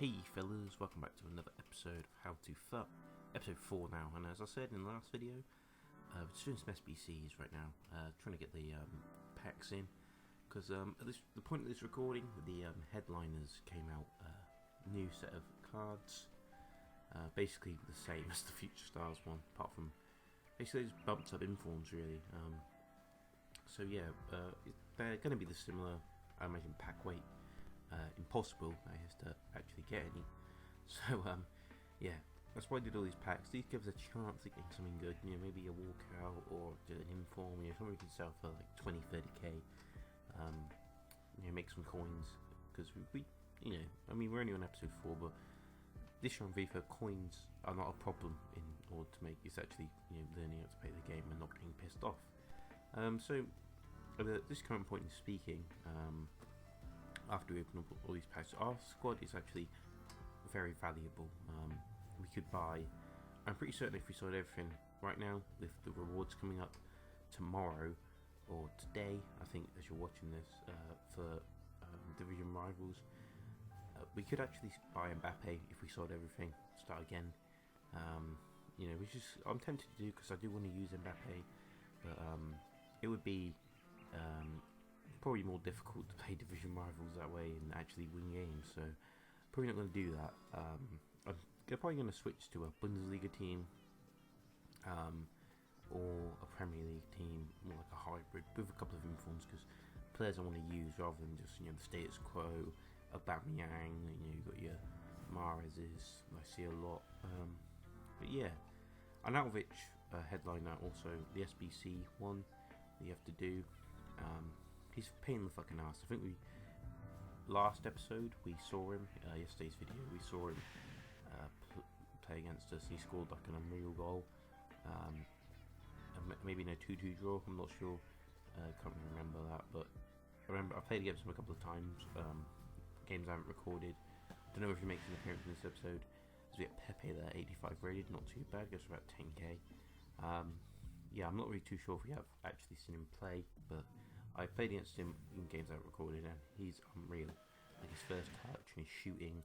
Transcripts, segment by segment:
Hey fellas, welcome back to another episode of How to FUT, episode 4 now, and as I said in the last video, we're just doing some SBCs right now, trying to get the packs in, because at the point of this recording, the headliners came out, new set of cards, basically the same as the Future Stars one, apart from, basically just bumped up informs really, so yeah, they're going to be the similar, I imagine, pack weight. Impossible, I guess, to actually get any. So yeah, that's why I did all these packs. These give us a chance of getting something good, you know, maybe a walkout or do an inform, you know, something we can sell for like 20-30k, you know, make some coins, because we you know, I mean, we're only on episode 4, but this year on FIFA, coins are not a problem in order to make, it's actually, you know, learning how to play the game and not getting pissed off. So at this current point in speaking, after we open up all these packs, our squad is actually very valuable. We could buy, I'm pretty certain if we sold everything right now, with the rewards coming up tomorrow or today, I think, as you're watching this, for division rivals, we could actually buy Mbappe if we sold everything, start again, you know, which is, I'm tempted to do because I do want to use Mbappe, but it would be probably more difficult to play division rivals that way and actually win games, so probably not going to do that. I'm probably going to switch to a Bundesliga team, or a Premier League team, more like a hybrid with a couple of informs, because players I want to use rather than just, you know, the status quo, Aubameyang, you know, you've got your Mahrez's, I see a lot, but yeah, Arnautovic headliner, also the SBC one that you have to do. He's a pain in the fucking ass. I think last episode we saw him, yesterday's video, we saw him play against us, and he scored like an unreal goal, maybe in a 2-2 draw, I'm not sure, can't really remember that, but I remember I played against him a couple of times, games I haven't recorded. Don't know if he makes an appearance in this episode, as we get Pepe there, 85 rated, not too bad, goes for about 10k. Yeah, I'm not really too sure if we have actually seen him play, but I played against him in games I recorded, and he's unreal. Like his first touch and his shooting,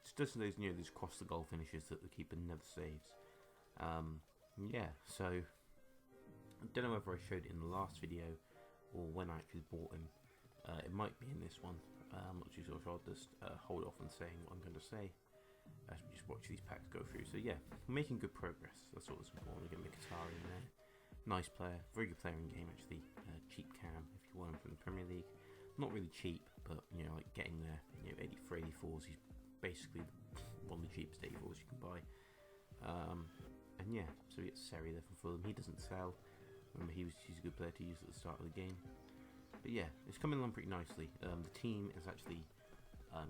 just does those, you know, those cross the goal finishes that the keeper never saves. Yeah, so I don't know whether I showed it in the last video or when I actually bought him. It might be in this one. I'm not too sure, so I'll just hold off on saying what I'm going to say as we just watch these packs go through. So yeah, we're making good progress. That's all that's important. We get Mkhitaryan in there. Nice player, very good player in game actually. Cheap cam if you want him from the Premier League. Not really cheap, but you know, like getting there. You know, 84, 84s. He's basically one of the cheapest 84s you can buy. And yeah, so we get Seri there from Fulham. He doesn't sell. Remember, he's a good player to use at the start of the game. But yeah, it's coming along pretty nicely. The team is actually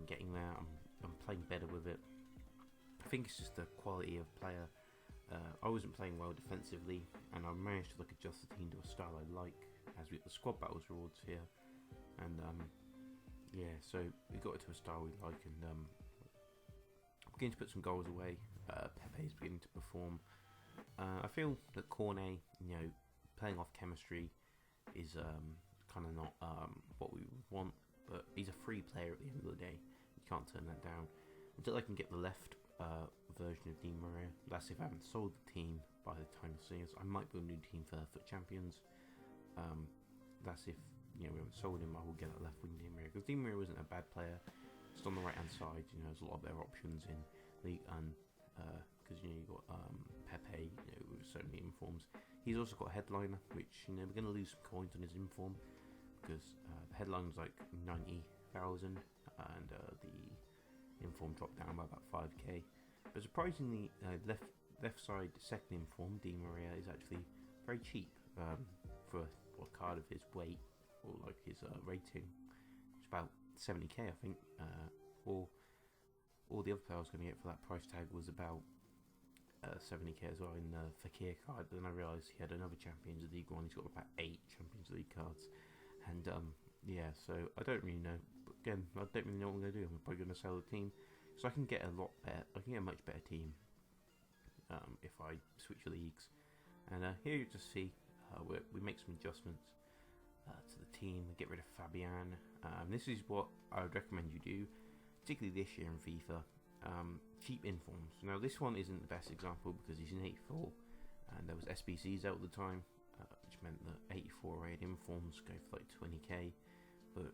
getting there. I'm playing better with it. I think it's just the quality of player. I wasn't playing well defensively, and I managed to adjust the team to a style I like, as we get the squad battles rewards here, and yeah, so we got it to a style we like, and beginning to put some goals away. Pepe's beginning to perform. I feel that Cornet, you know, playing off chemistry is kind of not what we would want, but he's a free player at the end of the day. You can't turn that down. Until I can get the left version of Di Maria. That's if I haven't sold the team by the time of seeing us. I might build a new team for FUT Champions. That's if, you know, we haven't sold him. I will get that left wing Di Maria, because Di Maria wasn't a bad player. Just on the right hand side, you know, there's a lot of better options in League, and because you know, you got Pepe, you know, with so many informs. He's also got a headliner, which, you know, we're going to lose some coins on his inform, because the headline's like 90,000, and the inform dropped down by about 5k, but surprisingly, left side second inform Di Maria is actually very cheap for a card of his weight, or like his rating. It's about 70k, I think. Or all the other player I was going to get for that price tag was about 70k as well in the Fakir card. Then I realised he had another Champions League one. He's got about 8 Champions League cards, and yeah, so I don't really know. But again, I don't really know what I'm going to do. I'm probably going to sell the team, so I can get a lot better. I can get a much better team if I switch leagues. And here you just see we make some adjustments to the team. Get rid of Fabian. This is what I would recommend you do. particularly this year in FIFA, cheap informs. Now this one isn't the best example because he's in 84, and there was SBCs out at the time, which meant that 84 rated informs go for like 20k. But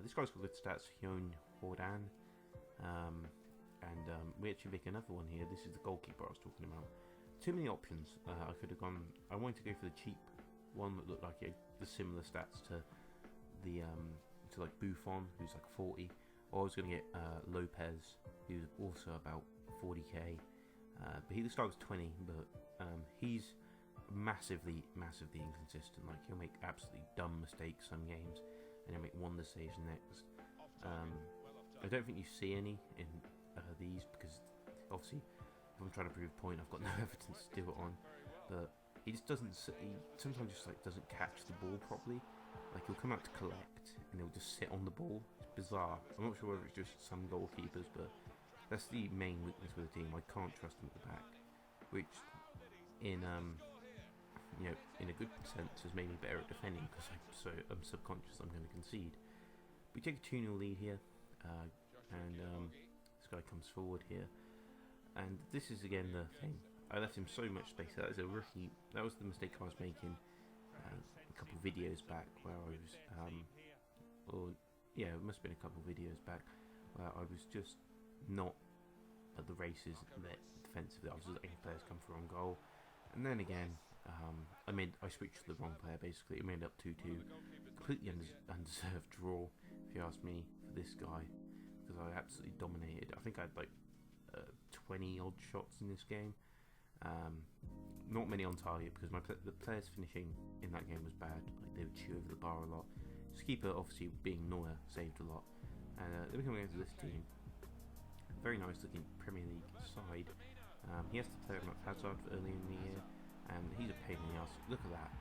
this guy's got good stats, Hyun Hordan, and we actually make another one here. This is the goalkeeper I was talking about. Too many options. I could have gone. I wanted to go for the cheap one that looked like the similar stats to the to like Buffon, who's like 40. Or I was going to get Lopez, who's also about 40k. But the star was 20, but he's massively inconsistent. Like, he'll make absolutely dumb mistakes some games, and he'll make wonder saves next. I don't think you see any in these, because obviously if I'm trying to prove a point, I've got no evidence to do it on. But he just doesn't. He sometimes just like doesn't catch the ball properly. Like, he'll come out to collect, and he'll just sit on the ball. It's bizarre. I'm not sure whether it's just some goalkeepers, but that's the main weakness with the team. I can't trust him at the back, which in in a good sense has made me better at defending, because I'm subconscious I'm going to concede. We take a 2-0 lead here, and this guy comes forward here, and this is again the thing. I left him so much space. That is a rookie. That was the mistake I was making a couple of videos back, where I was, it must have been a couple of videos back, where I was just not at the races defensively. I was just letting players come through on goal, and then again, I switched to the wrong player. Basically, it made up 2-2, completely undeserved draw, if you ask me, for this guy, because I absolutely dominated. I think I had like 20 odd shots in this game. Not many on target, because the players finishing in that game was bad. Like, they would chew over the bar a lot. His keeper, obviously being Neuer, saved a lot. And then we come against this team. Very nice looking Premier League side. He has to play with Hazard early in the year, and he's a pain in the ass. Look at that.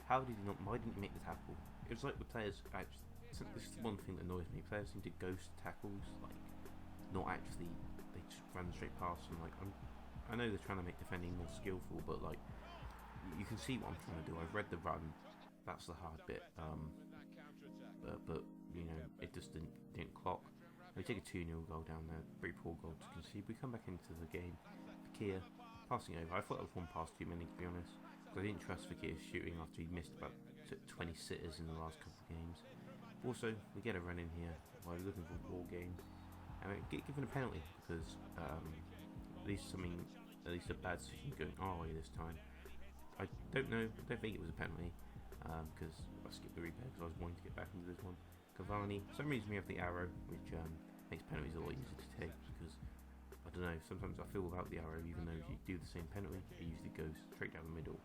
How did he not? Why didn't he make the tackle? It was like the players actually. This is one thing that annoys me. Players seem to ghost tackles, like not actually. They just run straight past them. Like, I know they're trying to make defending more skillful, but like, you can see what I'm trying to do. I've read the run. That's the hard bit. But it just didn't clock. We take a 2-0 goal down there. Very poor goal to concede. We come back into the game. Fakir passing over. I thought that was one pass too many, to be honest, because I didn't trust Fakir shooting after he missed about 20 sitters in the last couple of games. Also, we get a run in here while we're looking for a ball game, and we get given a penalty, because at least a bad decision going our way this time. I don't think it was a penalty, because I skipped the replay because I was wanting to get back into this one. Cavani, for some reason we have the arrow, which makes penalties a lot easier to take, because I don't know, sometimes I feel without the arrow, even though if you do the same penalty, it usually goes straight down the middle.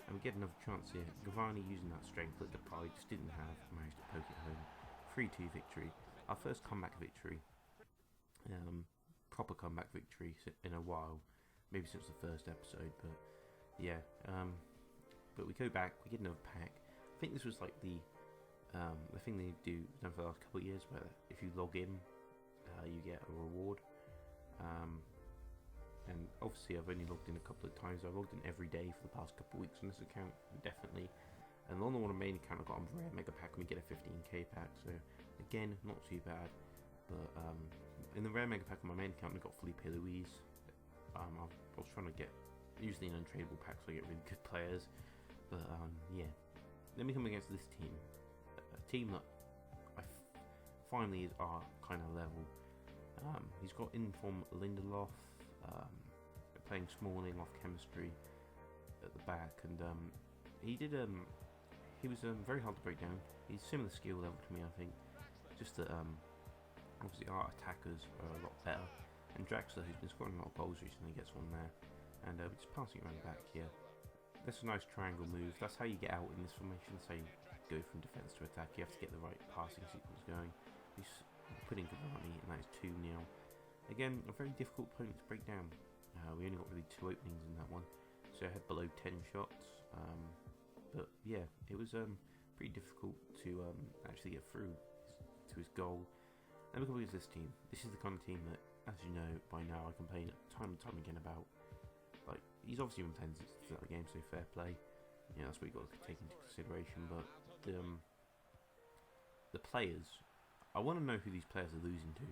And we get another chance here. Cavani, using that strength that Depay just didn't have, managed to poke it home. 3-2 victory. Our first comeback victory. Proper comeback victory in a while, maybe since the first episode, but yeah. But we go back, we get another pack. I think this was like the thing they done for the last couple of years, where if you log in, you get a reward. And obviously I've only logged in a couple of times. I've logged in every day for the past couple of weeks on this account, definitely. And on the main account I got on Rare Mega Pack, and we get a 15k pack, so again, not too bad. But in the Rare Mega Pack on my main account, we got Felipe Luis. I was trying to get usually an untradeable pack, so I get really good players. But yeah, then we come against this team, a team that finally is our kind of level. He's got in from Lindelof, playing Smalling off chemistry at the back, and he was very hard to break down. He's similar skill level to me, I think. Just that obviously our attackers are a lot better, and Draxler, who's been scoring a lot of goals recently, gets one there, and we're just passing around the back here. That's a nice triangle move. That's how you get out in this formation. So you go from defence to attack. You have to get the right passing sequence going. He's putting Cavani, and that is 2-0. Again, a very difficult opponent to break down. We only got really 2 openings in that one, so I had below 10 shots. But yeah, it was pretty difficult to actually get through to his goal. And because it's this team, this is the kind of team that, as you know by now, I complain time and time again about. Like, he's obviously been playing since the game, so fair play. You know, that's what you've got to take into consideration. But the players, I want to know who these players are losing to,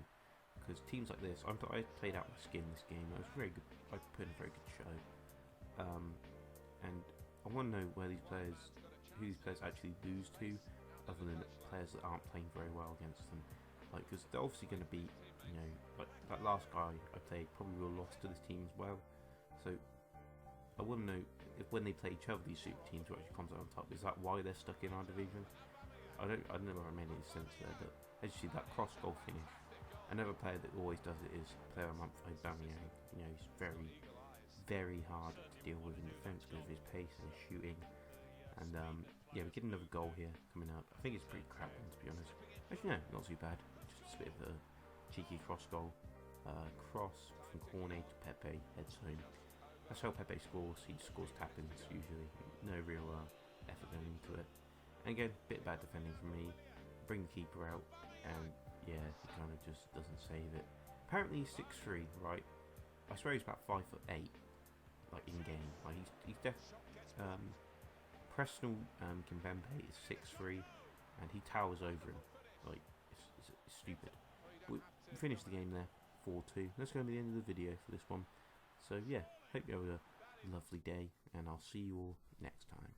because teams like this, I played out my skin this game. I was very good. I put in a very good show, and I want to know who these players actually lose to, other than players that aren't playing very well against them. Like, because they're obviously going to be, you know, like that last guy I played probably will have lost to this team as well. So I want to know if when they play each other, these super teams who actually comes out on top, is that why they're stuck in our division? I don't know if I made any sense there, but as you see, that cross goal finish. Another player that always does it is a player I'm Aubameyang. You know, he's very, very hard to deal with in defence because of his pace and his shooting. And yeah, we get another goal here coming up. I think it's pretty crap one, to be honest. Actually, no, not too bad. Just a bit of a cheeky cross goal. Cross from Cornet to Pepe, heads home. That's how Pepe scores. He scores tap-ins usually. No real effort going into it. And again, a bit bad defending from me. Bring the keeper out, and yeah, he kind of just doesn't save it. Apparently he's 6'3", right? I swear he's about 5'8", like in game. Like he's Presnel Kimpembe is 6'3", and he towers over him. Like it's stupid. We finished the game there, 4-2. That's going to be the end of the video for this one. So yeah, hope you have a lovely day, and I'll see you all next time.